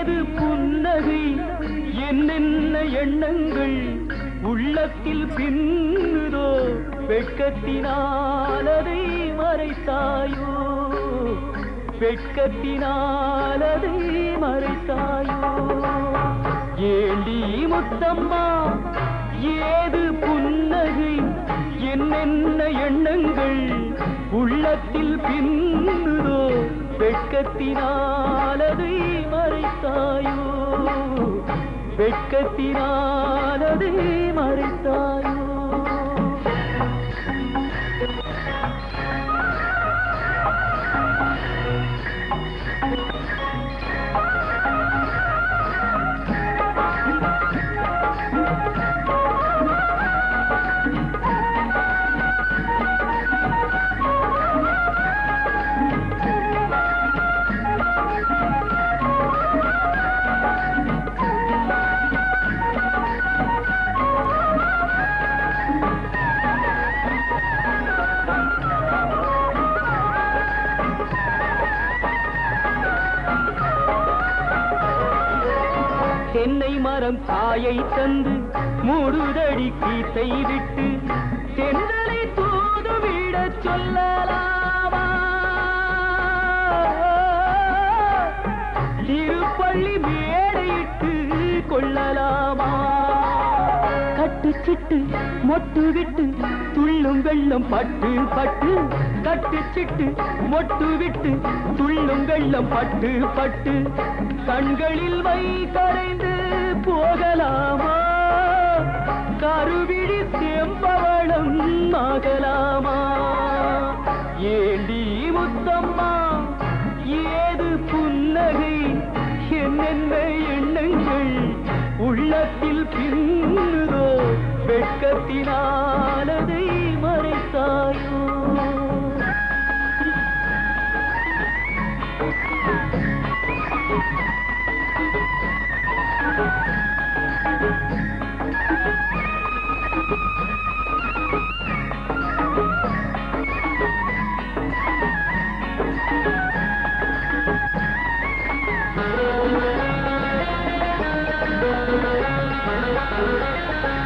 ஏது புன்னகை என்னென்ன எண்ணங்கள் உள்ளத்தில் பின்னுதோ வெட்கத்தினால் அதை மறைத்தாயோ வெட்கத்தினால் அதை மறைத்தாயோ ஏண்டி முத்தம்மா ஏது புன்னகை என்னென்ன எண்ணங்கள் உள்ளத்தில் பின்னுதோ வெட்கத்தினால் அதை மறைத்தாயோ வெட்கத்தினால் அதை மறைத்தாயோ தென்னை மரம் காயை தந்து மூடுதடி கீத்தை விட்டு தென்றலை தூதுவிடச் சொல்லலாமா திருப்பள்ளி மேடையிட்டு கொள்ளலாமா கட்டுச்சிட்டு மொட்டு விட்டு துள்ளும் வெள்ளம் பட்டு பட்டு கட்டுச்சிட்டு மொட்டு விட்டு துள்ளும் வெள்ளம் பட்டு பட்டு கண்களில் வை கரைந்து போகலாமா கருவிழி செம்பவளம் ஆகலாமா ஏண்டி முத்தம்மா ஏது புன்னகை என்னென்ன எண்ணங்கள் உள்ளத்தில் பின்னுதோ வெட்கத்தினால் அதை மறைத்தாயோ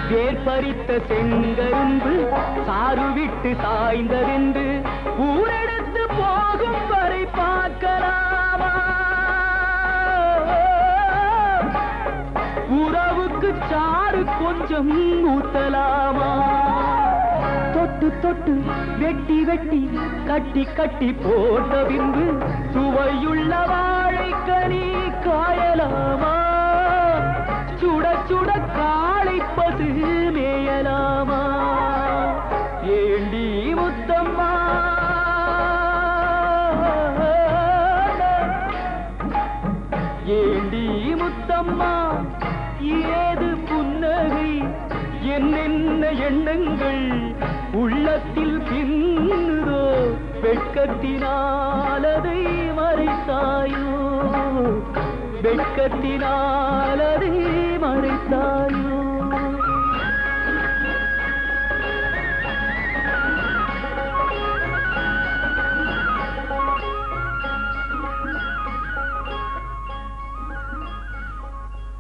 வேர்பறித்த செங்கரும்பு சாறு விட்டு சாய்ந்ததென்று ஊரெடுத்து போகும் வரை பார்க்கலாமா உறவுக்கு சாறு கொஞ்சம் ஊத்தலாமா தொட்டு தொட்டு வெட்டி வெட்டி கட்டி கட்டி போட்ட பின்பு சுவையுள்ள வாழைக்கனி காயலாமா சுட சுட காளை பசு மேயலாமா ஏண்டி முத்தம்மா ஏண்டி முத்தம்மா ஏது புன்னகை என்னென்ன எண்ணங்கள் உள்ளத்தில் பின்னுதோ வெட்கத்தினால் அதை மறைத்தாயோ வெட்கத்தினால் அதை மறைத்தாயோ